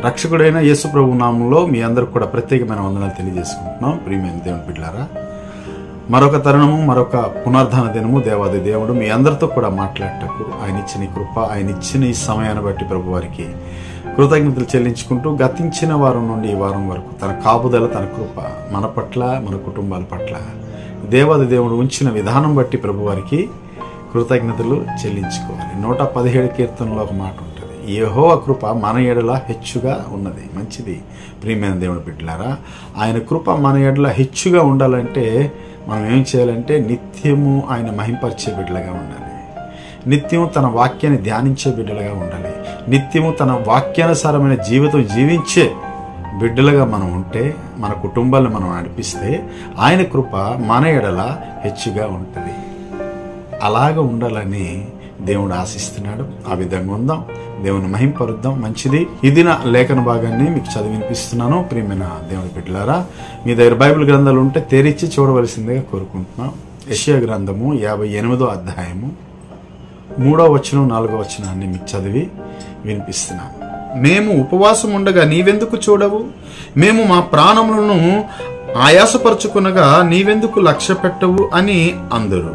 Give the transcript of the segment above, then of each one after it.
రక్షకుడైన యేసు ప్రభు నామంలో మీ అందరికి కూడా ప్రత్యేకమైన వందనాలు తెలియజేసుకుంటున్నాం. ప్రియమైన దేవుని బిడ్డలారా, మరొక తరుణము, మరొక పునర్ధాన దినము దేవాది దేవుడు మీ అందరితో కూడా మాట్లాడటకు ఆయన ఇచ్చిన ఈ కృప, ఆయన ఇచ్చిన ఈ సమయాన్ని బట్టి ప్రభు వారికి కృతజ్ఞతలు చెల్లించుకుంటూ గతించిన వారం నుండి ఈ వారం వరకు తన కాపుదల, తన కృప మన పట్ల, మన కుటుంబాల పట్ల దేవాది దేవుడు ఉంచిన విధానం బట్టి ప్రభు వారికి కృతజ్ఞతలు చెల్లించుకోవాలి. 117 కీర్తనలో ఒక మాట ఉంటుంది, యెహోవా కృప మన ఎడల హెచ్చుగా ఉన్నది. మంచిది ప్రియమైన దేవుని బిడ్డలారా, ఆయన కృప మన ఎడల హెచ్చుగా ఉండాలంటే మనం ఏం చేయాలంటే నిత్యము ఆయన మహింపరిచే బిడ్డలుగా ఉండాలి. నిత్యము తన వాక్యాన్ని ధ్యానించే బిడ్డలుగా ఉండాలి. నిత్యము తన వాక్యానుసారమైన జీవితం జీవించే బిడ్డలుగా మనం ఉంటే, మన కుటుంబాలను మనం నడిపిస్తే ఆయన కృప మన ఎడల హెచ్చుగా ఉంటుంది. అలాగ ఉండాలని దేవుడు ఆశిస్తున్నాడు. ఆ విధంగా ఉందాం, దేవుని మహింపరుద్దాం. మంచిది. ఇది నా లేఖన భాగాన్ని మీకు చదివి వినిపిస్తున్నాను. ప్రియమైన దేవుని బిడ్డలారా, మీ దగ్గర బైబిల్ గ్రంథాలు ఉంటే తెరిచి చూడవలసిందిగా కోరుకుంటున్నాం. యెషయా గ్రంథము 58వ అధ్యాయము 3వ వచనం 4వ వచనాన్ని మీకు చదివి వినిపిస్తున్నాను. మేము ఉపవాసం ఉండగా నీవెందుకు చూడవు? మేము మా ప్రాణములను ఆయాసపరుచుకునగా నీవెందుకు లక్ష్య పెట్టవు అని అందరు.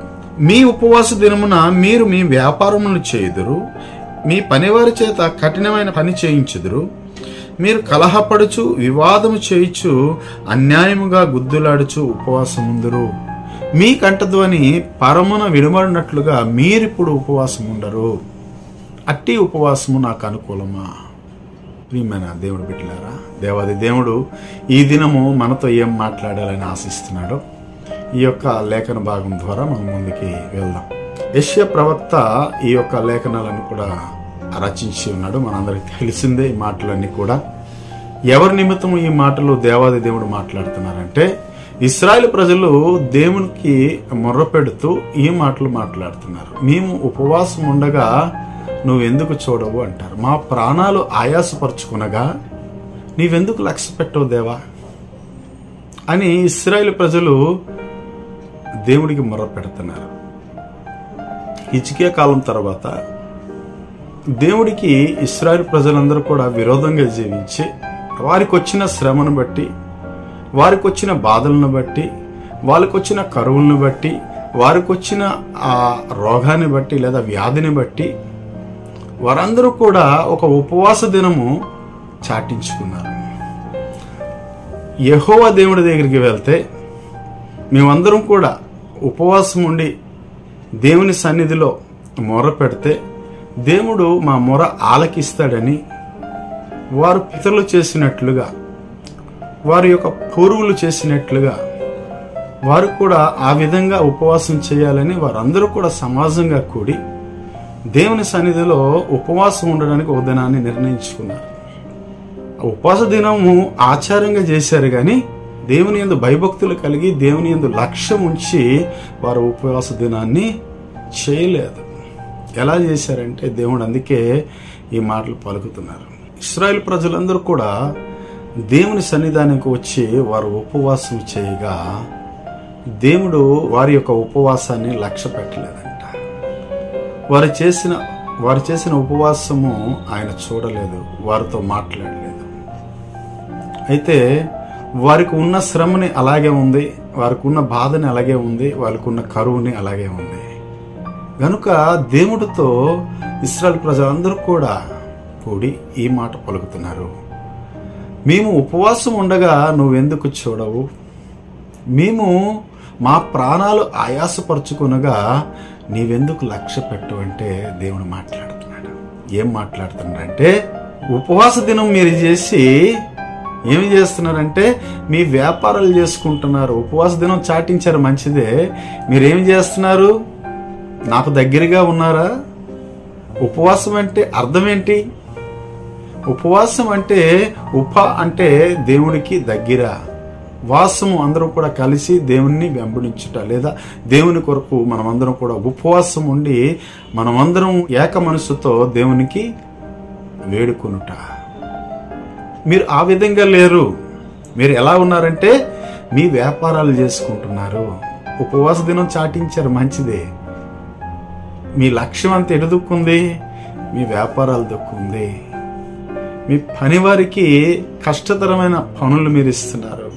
మీ ఉపవాస దినమున మీరు మీ వ్యాపారములను చేయుదురు, మీ పనివారి చేత కఠినమైన పని చేయించుదురు. మీరు కలహపడుచు వివాదము చేయుచు అన్యాయముగా గుద్దులాడుచు ఉపవాసముందురు. మీ కంఠధ్వని పరమున విడమడినట్లుగా మీరిప్పుడు ఉపవాసం ఉండరు. అట్టి ఉపవాసము నాకు అనుకూలమా? ప్రియమైన దేవుడు బిడ్డలారా, దేవాది దేవుడు ఈ దినము మనతో ఏం మాట్లాడాలని ఆశిస్తున్నాడో ఈ యొక్క లేఖన భాగం ద్వారా మనం ముందుకి వెళ్దాం. యెషయా ప్రవక్త ఈ యొక్క లేఖనాలను కూడా రచించి ఉన్నాడు. మనందరికి తెలిసిందే ఈ మాటలన్నీ కూడా. ఎవరి నిమిత్తము ఈ మాటలు దేవాది దేవుడు మాట్లాడుతున్నారంటే, ఇశ్రాయేలు ప్రజలు దేవునికి మొర్ర పెడుతూ ఈ మాటలు మాట్లాడుతున్నారు. మేము ఉపవాసం ఉండగా నువ్వెందుకు చూడవు అంటారు. మా ప్రాణాలు ఆయాసపరుచుకునగా నీవెందుకు లక్ష్య పెట్టవు దేవా అని ఇశ్రాయేలు ప్రజలు దేవుడికి మొర్ర పెడుతున్నారు. హిజ్కియా కాలం తర్వాత దేవుడికి ఇశ్రాయేలు ప్రజలందరూ కూడా విరోధంగా జీవించి వారికి వచ్చిన శ్రమను బట్టి, వారికి వచ్చిన బాధలను బట్టి, వారికి వచ్చిన కరువులను బట్టి, వారికి వచ్చిన ఆ రోగాన్ని బట్టి లేదా వ్యాధిని బట్టి వారందరూ కూడా ఒక ఉపవాస దినము చాటించుకున్నారు. యెహోవా దేవుడి దగ్గరికి వెళ్తే మేమందరం కూడా ఉపవాసం ఉండి దేవుని సన్నిధిలో మొర పెడితే దేవుడు మా మొర ఆలకిస్తాడని వారు పితరులు చేసినట్లుగా, వారి యొక్క పూర్వులు చేసినట్లుగా వారు కూడా ఆ విధంగా ఉపవాసం చేయాలని వారందరూ కూడా సమాజంగా కూడి దేవుని సన్నిధిలో ఉపవాసం ఉండడానికి ఒక దినాన్ని నిర్ణయించుకున్నారు. ఉపవాస దినము ఆచారంగా చేశారు, కానీ దేవుని యందు భయభక్తులు కలిగి దేవుని యందు లక్ష్యం ఉంచి వారు ఉపవాస దినాన్ని చేయలేదు. ఎలా చేశారంటే దేవుడు అందుకే ఈ మాటలు పలుకుతున్నారు. ఇశ్రాయేల్ ప్రజలందరూ కూడా దేవుని సన్నిధానికి వచ్చి వారు ఉపవాసం చేయగా దేవుడు వారి యొక్క ఉపవాసాన్ని లక్ష్య పెట్టలేదంట. వారు చేసిన ఉపవాసము ఆయన చూడలేదు, వారితో మాట్లాడలేదు. అయితే వారికి ఉన్న శ్రమని అలాగే ఉంది, వారికి ఉన్న బాధని అలాగే ఉంది, వారికి ఉన్న కరువుని అలాగే ఉంది. గనుక దేవుడితో ఇశ్రాయేల్ ప్రజలందరూ కూడా కూడి ఈ మాట పలుకుతున్నారు, మేము ఉపవాసం ఉండగా నువ్వెందుకు చూడవు? మేము మా ప్రాణాలు ఆయాసపరుచుకునగా నీవెందుకు లక్ష్య పెట్టు అంటే దేవుడు మాట్లాడుతున్నాడు. ఏం మాట్లాడుతున్నాడంటే, ఉపవాస దినం మీరు చేసి ఏమి చేస్తున్నారంటే మీ వ్యాపారాలు చేసుకుంటున్నారు. ఉపవాస దినం చాటించారు, మంచిదే. మీరేమి చేస్తున్నారు? నాకు దగ్గరగా ఉన్నారా? ఉపవాసం అంటే అర్థం ఏంటి? ఉపవాసం అంటే అంటే దేవుడికి దగ్గర, వాసము అందరూ కూడా కలిసి దేవుణ్ణి వెంబడించుట, లేదా దేవుని కొరకు మనమందరం కూడా ఉపవాసం ఉండి మనమందరం ఏక మనసుతో దేవునికి వేడుకొనుట. మీరు ఆ విధంగా లేరు. మీరు ఎలా ఉన్నారంటే మీ వ్యాపారాలు చేసుకుంటున్నారు. ఉపవాస దినం చాటించారు, మంచిదే. మీ లక్ష్యం అంతా ఎటు దుక్కుంది? మీ వ్యాపారాలు దొక్కుంది. మీ పని వారికి కష్టతరమైన పనులు మీరు ఇస్తున్నారు.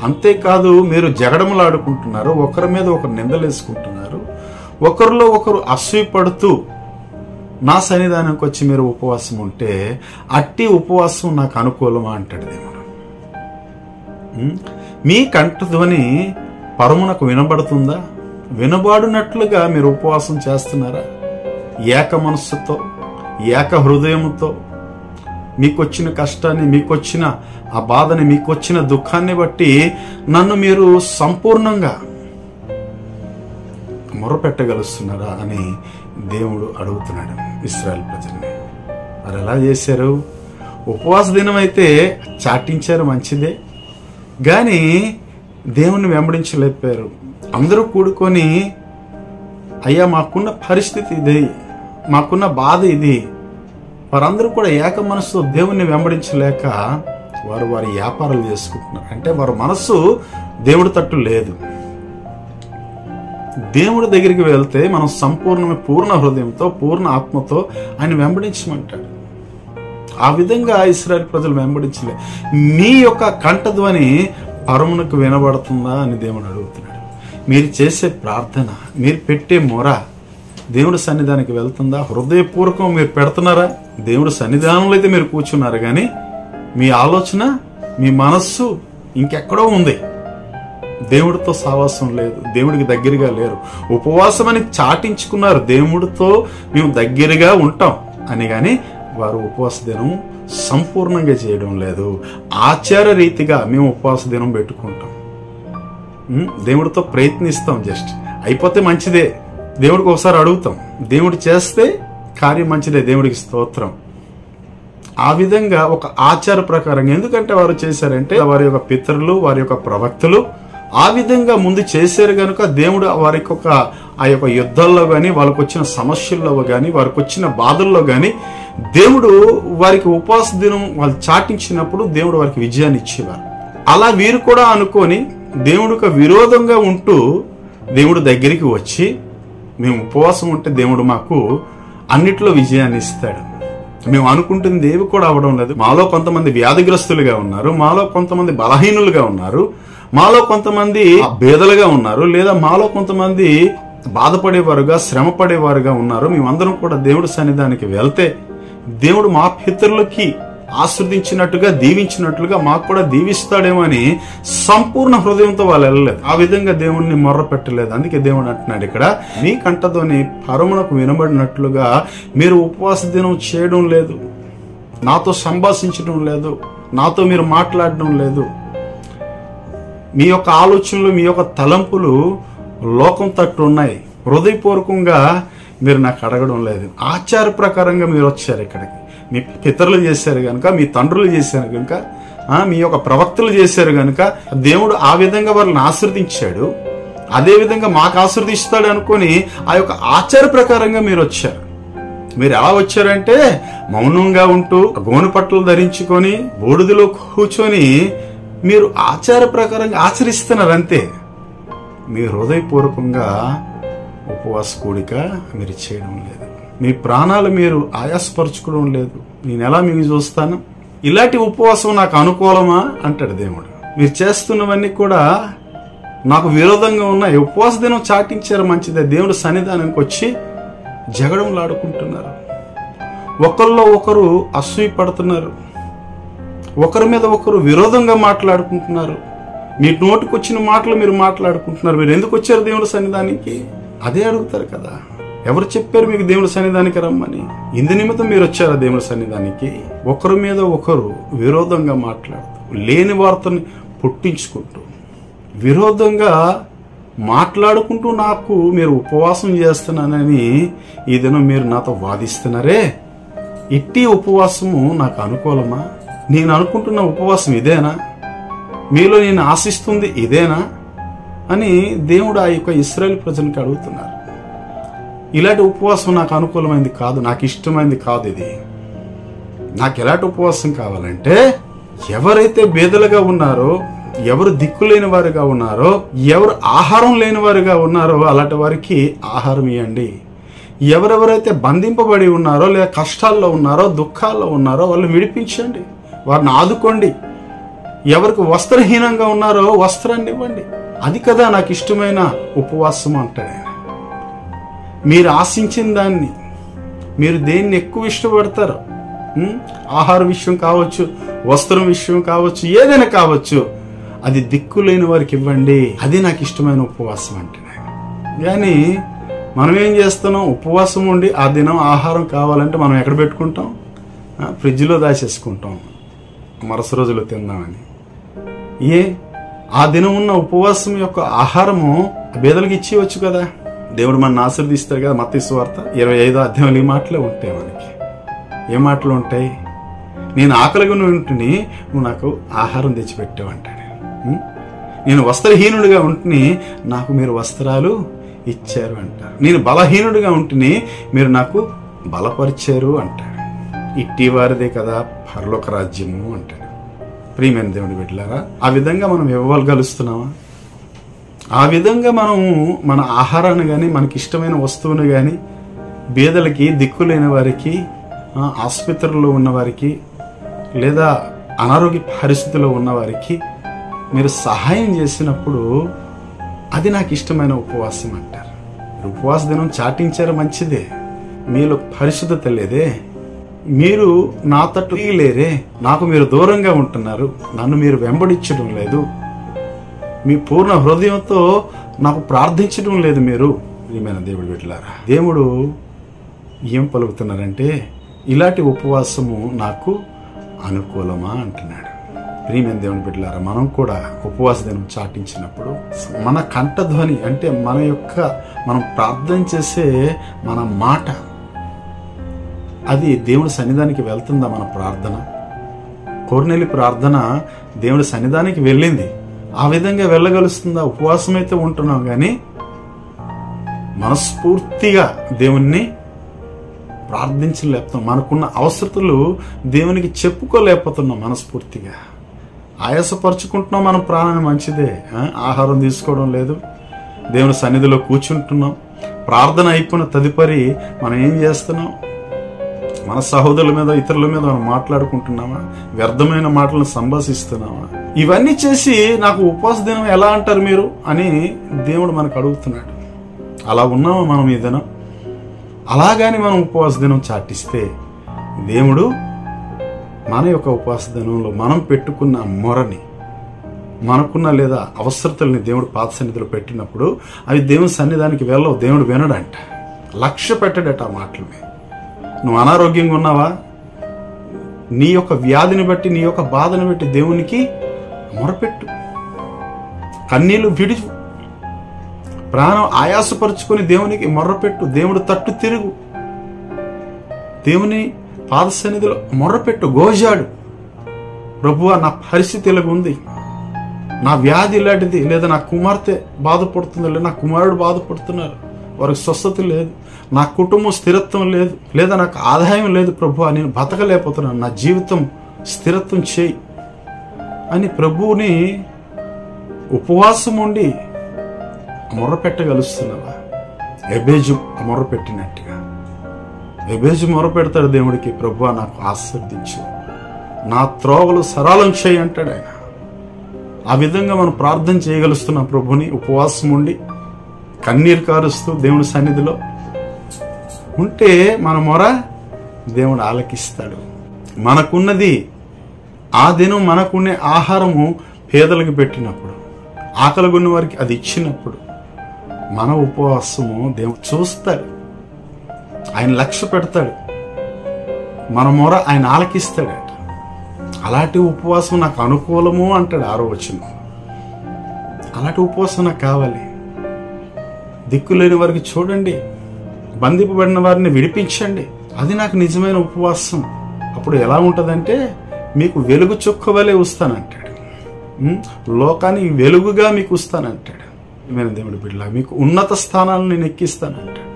అంతేకాదు మీరు జగడములాడుకుంటున్నారు, ఒకరి మీద ఒకరు నిందలేసుకుంటున్నారు, ఒకరిలో ఒకరు అసూయపడుతూ నా సన్నిధానానికి వచ్చి మీరు ఉపవాసం ఉంటే అట్టి ఉపవాసం నాకు అనుకూలమా అంటాడు దేవుడు. మీ కంఠధ్వని పరమునకు వినబడుతుందా? వినబడినట్లుగా మీరు ఉపవాసం చేస్తున్నారా? ఏక మనస్సుతో, ఏక హృదయముతో మీకొచ్చిన కష్టాన్ని, మీకొచ్చిన ఆ బాధని, మీకొచ్చిన దుఃఖాన్ని బట్టి నన్ను మీరు సంపూర్ణంగా మొరపెట్టగలుస్తున్నారా అని దేవుడు అడుగుతున్నాడు ఇశ్రాయేలు ప్రజల్ని. మరి ఎలా చేశారు? ఉపవాస దినం అయితే చాటించారు, మంచిదే, కానీ దేవుణ్ణి వెంబడించలేపారు. అందరూ కూడుకొని అయ్యా మాకున్న పరిస్థితి ఇది, మాకున్న బాధ ఇది, వారందరూ కూడా ఏక మనస్సు దేవుణ్ణి వెంబడించలేక వారు వారి వ్యాపారాలు చేసుకుంటున్నారు. అంటే వారి మనస్సు దేవుడి తట్టు లేదు. దేవుడి దగ్గరికి వెళ్తే మనం సంపూర్ణమైన పూర్ణ హృదయంతో, పూర్ణ ఆత్మతో ఆయన వెంబడించమంటాడు. ఆ విధంగా ఇశ్రాయేలు ప్రజలు వెంబడించలే. మీ యొక్క కంఠధ్వని పరమునకు వినబడుతుందా అని దేవుడు అడుగుతున్నాడు. మీరు చేసే ప్రార్థన, మీరు పెట్టే మొర దేవుడి సన్నిధానికి వెళ్తుందా? హృదయపూర్వకం మీరు పెడుతున్నారా? దేవుడి సన్నిధానంలో అయితే మీరు కూర్చున్నారు, కానీ మీ ఆలోచన, మీ మనస్సు ఇంకెక్కడో ఉంది. దేవుడితో సావాసం లేదు, దేవుడికి దగ్గరగా లేరు. ఉపవాసం అని చాటించుకున్నారు, దేవుడితో మేము దగ్గరగా ఉంటాం అని, కానీ వారు ఉపవాస దినం సంపూర్ణంగా చేయడం లేదు. ఆచార రీతిగా మేము ఉపవాస దినం పెట్టుకుంటాం, దేవుడితో ప్రయత్నిస్తాం, జస్ట్ అయిపోతే మంచిదే, దేవుడికి ఒకసారి అడుగుతాం, దేవుడు చేస్తే కార్యం మంచిదే, దేవుడికి స్తోత్రం. ఆ విధంగా ఒక ఆచార ప్రకారంగా, ఎందుకంటే వారు చేశారంటే వారి యొక్క పితరులు, వారి యొక్క ప్రవక్తలు ఆ విధంగా ముందు చేశారు కనుక దేవుడు వారికి ఆ యొక్క యుద్ధాల్లో కానీ, వాళ్ళకు వచ్చిన సమస్యల్లో కానీ, వారికి వచ్చిన బాధల్లో కానీ దేవుడు వారికి ఉపవాస దినం వాళ్ళు చాటించినప్పుడు దేవుడు వారికి విజయాన్ని ఇచ్చేవారు. అలా వీరు కూడా అనుకొని దేవుడికి విరోధంగా ఉంటూ దేవుడు దగ్గరికి వచ్చి మేము ఉపవాసం ఉంటే దేవుడు మాకు అన్నిట్లో విజయాన్ని ఇస్తాడు, మేము అనుకుంటుంది ఏవి కూడా అవడం లేదు. మాలో కొంతమంది వ్యాధిగ్రస్తులుగా ఉన్నారు, మాలో కొంతమంది బలహీనులుగా ఉన్నారు, మాలో కొంతమంది బేదలుగా ఉన్నారు, లేదా మాలో కొంతమంది బాధపడేవారుగా, శ్రమ పడేవారుగా ఉన్నారు. మేమందరం కూడా దేవుడి సన్నిధానికి వెళ్తే దేవుడు మా పితరులకి ఆశ్రదించినట్టుగా, దీవించినట్లుగా మాకు కూడా దీవిస్తాడేమో అని సంపూర్ణ హృదయంతో వాళ్ళు వెళ్ళలేదు. ఆ విధంగా దేవుణ్ణి మొర్ర పెట్టలేదు. అందుకే దేవుడు అంటున్నాడు ఇక్కడ, మీ కంఠతోని పరమునకు వినబడినట్లుగా మీరు ఉపవాస దినం చేయడం లేదు, నాతో సంభాషించడం లేదు, నాతో మీరు మాట్లాడడం లేదు. మీ యొక్క ఆలోచనలు, మీ యొక్క తలంపులు లోకం తట్టు ఉన్నాయి. హృదయపూర్వకంగా మీరు నాకు అడగడం లేదు. ఆచార ప్రకారంగా మీరు వచ్చారు ఇక్కడికి. మీ పితరులు చేశారు కనుక, మీ తండ్రులు చేశారు కనుక, మీ యొక్క ప్రవక్తలు చేశారు కనుక దేవుడు ఆ విధంగా వాళ్ళని ఆశీర్వదించాడు. అదే విధంగా మాకు ఆశీర్వదిస్తాడు అనుకుని ఆ యొక్క ఆచార ప్రకారంగా మీరు వచ్చారు. మీరు ఎలా వచ్చారంటే మౌనంగా ఉంటూ గోను పట్టలు ధరించుకొని బూడిదలో కూర్చొని మీరు ఆచార ప్రకారంగా ఆచరిస్తున్నారు అంతే. మీ హృదయపూర్వకంగా ఉపవాస కూడిక మీరు చేయడం లేదు. మీ ప్రాణాలు మీరు ఆయాసపరచుకోవడం లేదు. నేను ఎలా మీకు చూస్తాను? ఇలాంటి ఉపవాసం నాకు అనుకూలమా అంటాడు దేవుడు. మీరు చేస్తున్నవన్నీ కూడా నాకు విరోధంగా ఉన్నాయి. ఉపవాస దినం చాటించారు, మంచిదే. దేవుడు సన్నిధానానికి వచ్చి జగడంలాడుకుంటున్నారు, ఒకరిలో ఒకరు అసూయ పడుతున్నారు, ఒకరి మీద ఒకరు విరోధంగా మాట్లాడుకుంటున్నారు. మీ నోటికి వచ్చిన మాటలు మీరు మాట్లాడుకుంటున్నారు. మీరు ఎందుకు వచ్చారు దేవుడి సన్నిధానికి? అదే అడుగుతారు కదా. ఎవరు చెప్పారు మీకు దేవుడి సన్నిధానికి రమ్మని? ఇందు నిమిత్తం మీరు వచ్చారా దేవుడి సన్నిధానికి? ఒకరి మీద ఒకరు విరోధంగా మాట్లాడుతూ, లేని వార్తని పుట్టించుకుంటూ, విరోధంగా మాట్లాడుకుంటూ నాకు మీరు ఉపవాసం చేస్తున్నానని ఈ దినం మీరు నాతో వాదిస్తున్నారే. ఇట్టి ఉపవాసము నాకు అనుకూలమా? నేను అనుకుంటున్న ఉపవాసం ఇదేనా? మీలో నేను ఆశిస్తుంది ఇదేనా అని దేవుడు ఆ యొక్క ఇశ్రాయేలు ప్రజలకు అడుగుతున్నారు. ఇలాంటి ఉపవాసం నాకు అనుకూలమైంది కాదు, నాకు ఇష్టమైంది కాదు ఇది. నాకు ఎలాంటి ఉపవాసం కావాలంటే, ఎవరైతే బేదలుగా ఉన్నారో, ఎవరు దిక్కులేని వారుగా ఉన్నారో, ఎవరు ఆహారం లేని వారుగా ఉన్నారో అలాంటి వారికి ఆహారం ఇవ్వండి. ఎవరెవరైతే బంధింపబడి ఉన్నారో లేదా కష్టాల్లో ఉన్నారో దుఃఖాల్లో ఉన్నారో వాళ్ళు విడిపించండి, వారిని ఆదుకోండి. ఎవరికి వస్త్రహీనంగా ఉన్నారో వస్త్రాన్ని ఇవ్వండి. అది కదా నాకు ఇష్టమైన ఉపవాసం అంటాడు ఆయన. మీరు ఆశించిన దాన్ని, మీరు దేన్ని ఎక్కువ ఇష్టపడతారో, ఆహార విషయం కావచ్చు, వస్త్రం విషయం కావచ్చు, ఏదైనా కావచ్చు, అది దిక్కులేని వారికి ఇవ్వండి. అది నాకు ఇష్టమైన ఉపవాసం అంటాడు ఆయన. కానీ మనం ఏం చేస్తున్నాం? ఉపవాసం ఉండి ఆ దినం ఆహారం కావాలంటే మనం ఎక్కడ పెట్టుకుంటాం? ఫ్రిడ్జ్లో దాచేసుకుంటాం, మరుసటి రోజులో తిందామని. ఆ దినం ఉన్న ఉపవాసం యొక్క ఆహారము బేదలకు ఇచ్చేయవచ్చు కదా. దేవుడు మన ఆశీర్వదిస్తాడు కదా. మత్తయి సువార్త 25వ అధ్యాయంలో ఈ మాటలే ఉంటాయి. మనకి ఏ మాటలు ఉంటాయి? నేను ఆకలిగా ఉంటుని నువ్వు నాకు ఆహారం తెచ్చిపెట్టావు అంటాడు. నేను వస్త్రహీనుడిగా ఉంటుని నాకు మీరు వస్త్రాలు ఇచ్చారు అంటారు. నేను బలహీనుడిగా ఉంటుని మీరు నాకు బలపరిచారు అంటాడు. ఇట్టి వారిదే కదా పరలోక రాజ్యము అంటాడు. ప్రియమైన దేవుడి బిడ్డలారా, ఆ విధంగా మనం ఇవ్వగలుస్తున్నామా? ఆ విధంగా మనం మన ఆహారాన్ని కానీ, మనకి ఇష్టమైన వస్తువును కానీ బీదలకి, దిక్కులేని వారికి, ఆసుపత్రుల్లో ఉన్నవారికి, లేదా అనారోగ్య పరిస్థితిలో ఉన్నవారికి మీరు సహాయం చేసినప్పుడు అది నాకు ఇష్టమైన ఉపవాసం అంటారు. ఉపవాస దినం చాటించారు, మంచిదే. మీలో పరిశుద్ధత లేదే, మీరు నా తట్టు లేరే, నాకు మీరు దూరంగా ఉంటున్నారు, నన్ను మీరు వెంబడించడం లేదు, మీ పూర్ణ హృదయంతో నాకు ప్రార్థించడం లేదు మీరు. ప్రియమైన దేవుడి బిడ్డలారా, దేవుడు ఏం పలుకుతున్నారంటే ఇలాంటి ఉపవాసము నాకు అనుకూలమా అంటున్నాడు. ప్రియమైన దేవుని బిడ్డలారా, మనం కూడా ఉపవాస దినం చాటించినప్పుడు మన కంఠధ్వని అంటే మనం ప్రార్థన చేసే మన మాట అది దేవుని సన్నిధానికి వెళ్తుందా? మన ప్రార్థన, కొర్నేలి ప్రార్థన దేవుని సన్నిధానికి వెళ్ళింది. ఆ విధంగా వెళ్ళగలుస్తుందా? ఉపవాసం అయితే ఉంటున్నాం కానీ మనస్ఫూర్తిగా దేవుణ్ణి ప్రార్థించలేకపోతున్నాం. మనకున్న అవసరతలు దేవునికి చెప్పుకోలేకపోతున్నాం. మనస్ఫూర్తిగా ఆయాసపరుచుకుంటున్నాం. మన ప్రాణాన్ని మంచిదే, ఆహారం తీసుకోవడం లేదు, దేవుని సన్నిధిలో కూర్చుంటున్నాం. ప్రార్థన అయిపోయిన తదుపరి మనం ఏం చేస్తున్నాం? మన సహోదరుల మీద, ఇతరుల మీద మనం మాట్లాడుకుంటున్నామా? వ్యర్థమైన మాటలను సంభాషిస్తున్నామా? ఇవన్నీ చేసి నాకు ఉపవాస దినం ఎలా అంటారు మీరు అని దేవుడు మనకు అడుగుతున్నాడు. అలా ఉన్నామా మనం ఈ దినం? అలాగని మనం ఉపవాస దినం చాటిస్తే దేవుడు మన యొక్క ఉపవాస దినంలో మనం పెట్టుకున్న మొరని, మనకున్న లేదా అవసరతల్ని దేవుడు పాత సన్నిధిలో పెట్టినప్పుడు అవి దేవుని సన్నిధానికి వెళ్ళవు. దేవుడు వినడంట, లక్ష్య పెట్టడట ఆ మాటల మీద. నువ్వు అనారోగ్యంగా ఉన్నావా? నీ యొక్క వ్యాధిని బట్టి, నీ యొక్క బాధను బట్టి దేవునికి మొరపెట్టు, కన్నీళ్లు విడిచు, ప్రాణం ఆయాసపరుచుకొని దేవునికి మొర్రపెట్టు. దేవుడు తట్టు తిరుగు, దేవుని పాద సన్నిధిలో మొర్రపెట్టు, గోజాడు. ప్రభువా, నా పరిస్థితి ఇలాగుంది, నా వ్యాధి ఇలాంటిది, లేదా నా కుమార్తె బాధపడుతుంది, లేదా నా కుమారుడు బాధపడుతున్నారు, వారికి స్వస్థత లేదు, నా కుటుంబం స్థిరత్వం లేదు, లేదా నాకు ఆదాయం లేదు ప్రభువా, నేను బతకలేకపోతున్నాను, నా జీవితం స్థిరత్వం చేయి అని ప్రభువుని ఉపవాసం ఉండి మొర్రపెట్టగలుస్తున్నావా? ఎబేజు మొర్రపెట్టినట్టుగా ఎబేజు మొర్రపెడతాడు దేవుడికి, ప్రభువా నాకు ఆశీర్వదించు, నా త్రోవలు సరళం చేయి అంటాడు ఆయన. ఆ విధంగా మనం ప్రార్థన చేయగలుస్తున్నాం. ప్రభుని ఉపవాసం ఉండి కన్నీరు కారుస్తూ దేవుని సన్నిధిలో ఉంటే మన మొర దేవుడు ఆలకిస్తాడు. మనకున్నది ఆ దినం మనకునే ఆహారము పేదలకు పెట్టినప్పుడు, ఆకలిగొన్న వారికి అది ఇచ్చినప్పుడు మన ఉపవాసము దేవుడు చూస్తాడు, ఆయన లక్ష్య పెడతాడు, మన మొర ఆయన ఆలకిస్తాడట. అలాంటి ఉపవాసం నాకు అనుకూలము అంటాడు 6వ వచనం. అలాంటి ఉపవాసం నాకు కావాలి. దిక్కులేని వారికి చూడండి, బంధింపబడిన వారిని విడిపించండి, అది నాకు నిజమైన ఉపవాసం. అప్పుడు ఎలా ఉంటుందంటే మీకు వెలుగు చుక్క వలె వస్తానంటాడు, లోకానికి వెలుగుగా మీకు వస్తానంటాడు. దేవుడి బిడ్డలా, మీకు ఉన్నత స్థానాలను నేను ఎక్కిస్తానంటాడు.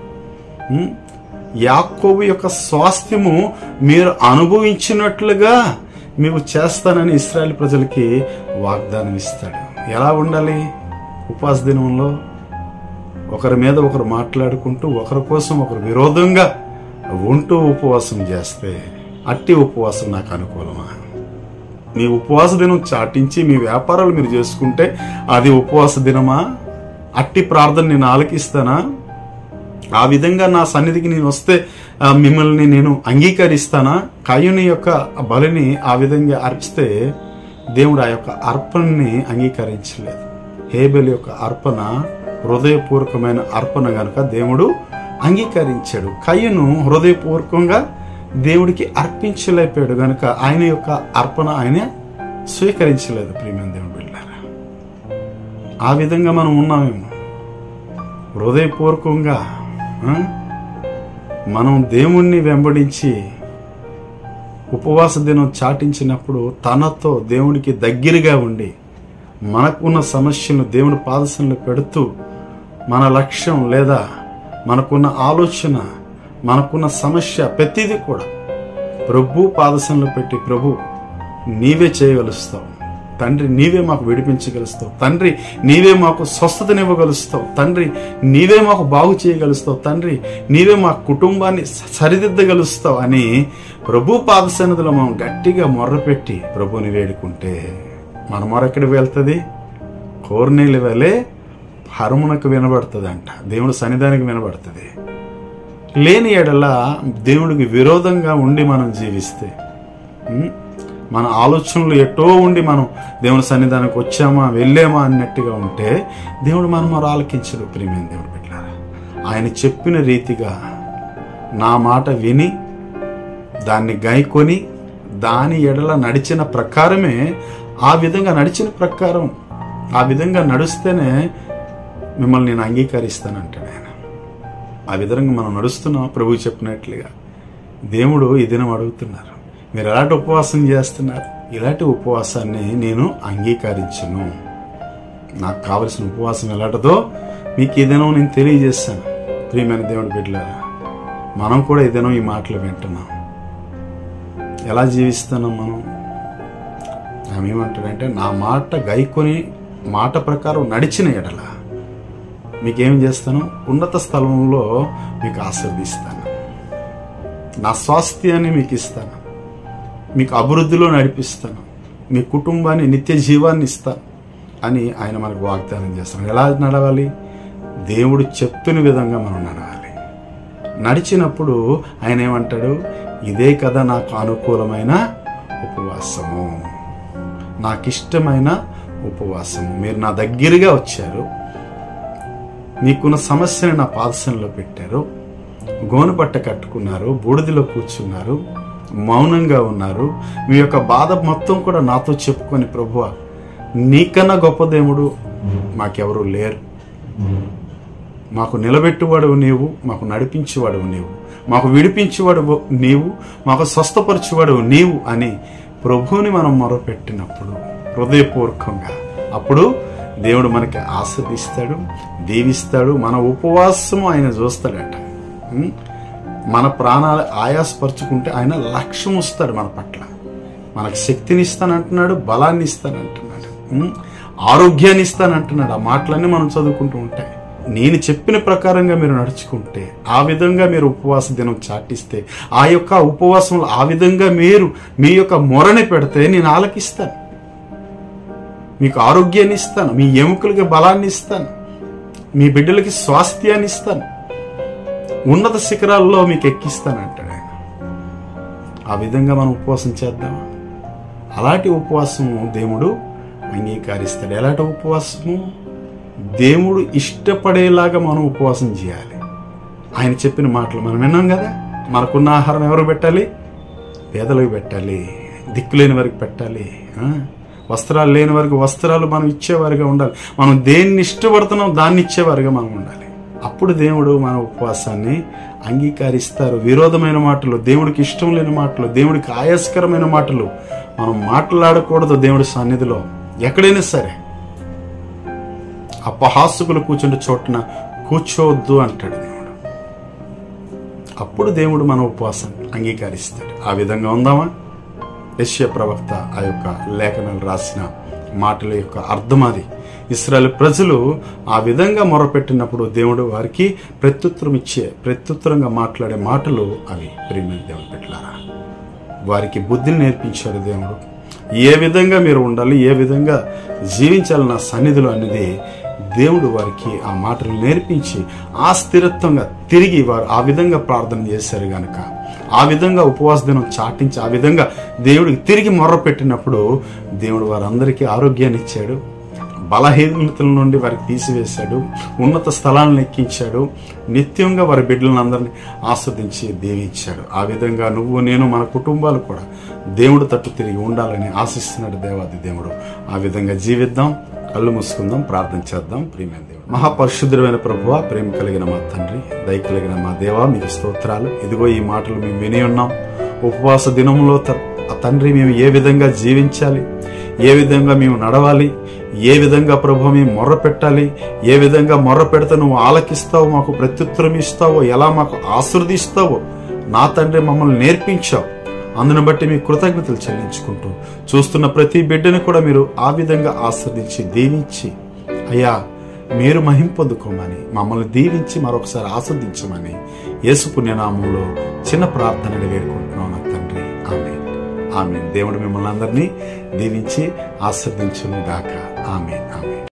యాకోబు యొక్క స్వాస్థ్యము మీరు అనుభవించినట్లుగా మీకు చేస్తానని ఇశ్రాయేలు ప్రజలకి వాగ్దానం ఇస్తాడు. ఎలా ఉండాలి ఉపవాస దినంలో? ఒకరి మీద ఒకరు మాట్లాడుకుంటూ ఒకరి కోసం ఒకరు విరోధంగా ఉంటూ ఉపవాసం చేస్తే అట్టి ఉపవాసం నాకు అనుకూలమా? మీ ఉపవాస దినం చాటించి మీ వ్యాపారాలు మీరు చేసుకుంటే అది ఉపవాస దినమా? అట్టి ప్రార్థన నేను ఆలకిస్తానా? ఆ విధంగా నా సన్నిధికి నేను వస్తే మిమ్మల్ని నేను అంగీకరిస్తానా? కయ్యూని యొక్క బలిని ఆ విధంగా అర్పిస్తే దేవుడు ఆ యొక్క అర్పణని అంగీకరించలేదు. హేబెల్ యొక్క అర్పణ హృదయపూర్వకమైన అర్పణ గనుక దేవుడు అంగీకరించాడు. కయ్యూను హృదయపూర్వకంగా దేవుడికి అర్పించలేకపోయాడు గనుక ఆయన యొక్క అర్పణ ఆయన స్వీకరించలేదు. ప్రియమైన దేవుడు బిడ్డలారా, ఆ విధంగా మనం ఉన్నామేమో. హృదయపూర్వకంగా మనం దేవుణ్ణి వెంబడించి ఉపవాస దినం చాటించినప్పుడు తనతో దేవుడికి దగ్గరగా ఉండి మనకున్న సమస్యలను దేవుని పాదశంలో పెడుతూ మన లక్ష్యం లేదా మనకున్న ఆలోచన మనకున్న సమస్య ప్రతిదీ కూడా ప్రభు పాదశంలో పెట్టి, ప్రభు నీవే చేయగలుస్తావు తండ్రి, నీవే మాకు విడిపించగలుస్తావు తండ్రి, నీవే మాకు స్వస్థతనివ్వగలుస్తావు తండ్రి, నీవే మాకు బాగు చేయగలుస్తావు తండ్రి, నీవే మా కుటుంబాన్ని సరిదిద్దగలుస్తావు అని ప్రభు పాదసన్నిధిలో మనం గట్టిగా మొర్రపెట్టి ప్రభుని వేడుకుంటే మన మొర ఎక్కడికి వెళ్తుంది? కోర్నీలు వెళ్ళే హరమునకు వినబడుతుంది అంట, దేవుడు సన్నిధానికి వినబడుతుంది. లేని ఎడల దేవుడికి విరోధంగా ఉండి మనం జీవిస్తే, మన ఆలోచనలు ఎటో ఉండి మనం దేవుని సన్నిధానికి వచ్చామా వెళ్ళామా అన్నట్టుగా ఉంటే దేవుడు మనం ఆలకించడు. ప్రియమైన దేవుడు బిడ్డలారా, ఆయన చెప్పిన రీతిగా నా మాట విని దాన్ని గైకొని దాని ఎడల నడిచిన ప్రకారమే, ఆ విధంగా నడిచిన ప్రకారం ఆ విధంగా నడుస్తేనే మిమ్మల్ని నేను అంగీకరిస్తానంటాడు ఆయన. ఆ విధంగా మనం నడుస్తున్నాం ప్రభు చెప్పినట్లుగా. దేవుడు ఈ దినం అడుగుతున్నారు, మీరు ఎలాంటి ఉపవాసం చేస్తున్నారు? ఇలాంటి ఉపవాసాన్ని నేను అంగీకరించను. నాకు కావలసిన ఉపవాసం ఎలాంటిదో మీకు ఈ దినం నేను తెలియజేస్తాను. ప్రియమైన దేవుడి బిడ్డలారా, మనం కూడా ఈ దినం ఈ మాటలు వింటున్నాం. ఎలా జీవిస్తున్నాం మనం? ఏమంటాడంటే, నా మాట గైకొని మాట ప్రకారం నడిచిన ఎడల మీకేం చేస్తాను? ఉన్నత స్థలంలో మీకు ఆశీర్వదిస్తాను, నా స్వాస్థ్యాన్ని మీకు ఇస్తాను, మీకు అభివృద్ధిలో నడిపిస్తాను, మీ కుటుంబాన్ని నిత్య జీవాన్ని ఇస్తాను అని ఆయన మనకు వాగ్దానం చేస్తాను. ఎలా నడవాలి? దేవుడు చెప్పిన విధంగా మనం నడవాలి. నడిచినప్పుడు ఆయన ఏమంటాడు? ఇదే కదా నాకు అనుకూలమైన ఉపవాసము, నాకిష్టమైన ఉపవాసము. మీరు నా దగ్గరగా వచ్చారు, మీకున్న సమస్యని నా పాదశంలో పెట్టారు, గోనుపట్ట కట్టుకున్నారు, బూడిదలో కూర్చున్నారు, మౌనంగా ఉన్నారు, మీ యొక్క బాధ మొత్తం కూడా నాతో చెప్పుకొని, ప్రభువా నీకన్నా గొప్ప దేవుడు మాకెవరూ లేరు, మాకు నిలబెట్టువాడు నీవు, మాకు నడిపించేవాడు నీవు, మాకు విడిపించేవాడు నీవు, మాకు స్వస్థపరచేవాడు నీవు అని ప్రభువుని మనం మొరపెట్టినప్పుడు హృదయపూర్వకంగా, అప్పుడు దేవుడు మనకి ఆశీర్వదిస్తాడు, దీవిస్తాడు. మన ఉపవాసము ఆయన చూస్తాడట. మన ప్రాణాలు ఆయాసపరుచుకుంటే ఆయన లక్ష్యం వస్తాడు మన పట్ల. మనకు శక్తిని ఇస్తానంటున్నాడు, బలాన్ని ఇస్తానంటున్నాడు, ఆరోగ్యాన్ని ఇస్తానంటున్నాడు. ఆ మాటలన్నీ మనం చదువుకుంటూ ఉంటాయి. నేను చెప్పిన ప్రకారంగా మీరు నడుచుకుంటే, ఆ విధంగా మీరు ఉపవాస దినం చాటిస్తే, ఆ యొక్క ఉపవాసంలో ఆ విధంగా మీరు మీ యొక్క మొరని పెడితే నేను ఆలకిస్తాను, మీకు ఆరోగ్యాన్ని ఇస్తాను, మీ ఎముకలకి బలాన్ని ఇస్తాను, మీ బిడ్డలకి స్వాస్థ్యాన్ని ఇస్తాను, ఉన్నత శిఖరాల్లో మీకు ఎక్కిస్తానంటాడు ఆయన. ఆ విధంగా మనం ఉపవాసం చేద్దామా? అలాంటి ఉపవాసము దేవుడు అంగీకరిస్తాడు. ఎలాంటి ఉపవాసము? దేవుడు ఇష్టపడేలాగా మనం ఉపవాసం చేయాలి. ఆయన చెప్పిన మాటలు మనం విన్నాం కదా. మనకున్న ఆహారం ఎవరు పెట్టాలి? పేదలకు పెట్టాలి, దిక్కులేని వారికి పెట్టాలి, వస్త్రాలు లేని వారికి వస్త్రాలు మనం ఇచ్చేవారిగా ఉండాలి. మనం దేన్ని ఇష్టపడుతున్నాం దాన్ని ఇచ్చేవారిగా మనం ఉండాలి. అప్పుడు దేవుడు మన ఉపవాసాన్ని అంగీకరిస్తారు. విరోధమైన మాటలు, దేవుడికి ఇష్టం లేని మాటలు, దేవుడికి ఆయాసకరమైన మాటలు మనం మాట్లాడకూడదు. దేవుడి సన్నిధిలో ఎక్కడైనా సరే అపహాసకులు కూర్చుంటే చోటున కూర్చోవద్దు అంటాడు దేవుడు. అప్పుడు దేవుడు మన ఉపవాసం అంగీకరిస్తాడు. ఆ విధంగా ఉందామా? యెషయా ప్రవక్త ఆ యొక్క లేఖనాలు రాసిన మాటల యొక్క అర్థం అది. ఇశ్రాయేలు ప్రజలు ఆ విధంగా మొరపెట్టినప్పుడు దేవుడు వారికి ప్రత్యుత్తరంగా మాట్లాడే మాటలు అవి. ప్రియమైన దేవుని బిడ్డలారా, వారికి బుద్ధిని నేర్పించాడు దేవుడు. ఏ విధంగా మీరు ఉండాలి, ఏ విధంగా జీవించాలి నా సన్నిధిలో అనేది దేవుడు వారికి ఆ మాటలు నేర్పించి ఆ స్థిరత్వంగా తిరిగి వారు ఆ విధంగా ప్రార్థన చేశారు గనక, ఆ విధంగా ఉపవాస దినం చాటించి ఆ విధంగా దేవుడికి తిరిగి మొర్రపెట్టినప్పుడు దేవుడు వారందరికీ ఆరోగ్యాన్ని ఇచ్చాడు, బలహీనతల నుండి వారికి తీసివేశాడు, ఉన్నత స్థలాలను ఎక్కించాడు, నిత్యంగా వారి బిడ్డలను అందరినీ ఆస్వాదించి దీవించాడు. ఆ విధంగా నువ్వు నేను మన కుటుంబాలు కూడా దేవుడు తట్టు తిరిగి ఉండాలని ఆశిస్తున్నాడు దేవాది దేవుడు. ఆ విధంగా జీవిద్దాం. కళ్ళు మూసుకుందాం, ప్రార్థన చేద్దాం. ప్రియమైన దేవుడు, మహాపరిశుద్ధుడైన ప్రభువా, ప్రేమ కలిగిన మా తండ్రి, దయ కలిగిన మా దేవా, మీకు స్తోత్రాలు. ఇదిగో ఈ మాటలు మేము విని ఉన్నాం. ఉపవాస దినంలో తండ్రి మేము ఏ విధంగా జీవించాలి, ఏ విధంగా మేము నడవాలి, ఏ విధంగా ప్రభు మేము మొర్ర పెట్టాలి, ఏ విధంగా మొర్ర పెడితే నువ్వు ఆలకిస్తావో, మాకు ప్రత్యుత్తరం ఇస్తావో, ఎలా మాకు ఆశీర్వదిస్తావో నా తండ్రి మమ్మల్ని నేర్పించావు. అందును బట్టి మీ కృతజ్ఞతలు చెల్లించుకుంటూ చూస్తున్న ప్రతి బిడ్డను కూడా మీరు ఆ విధంగా ఆస్వాదించి దీవించి అయ్యా మీరు మహిమ పొందుకోమని, మమ్మల్ని దీవించి మరొకసారి ఆస్వాదించమని యేసు పుణ్యనామంలో చిన్న ప్రార్థనని వేడుకుంటున్నాం నా తండ్రి. ఆమేన్, ఆమేన్. దేవుడు మిమ్మల్ని అందరినీ దీవించి ఆస్వాదించును గాక. ఆమేన్, ఆమేన్.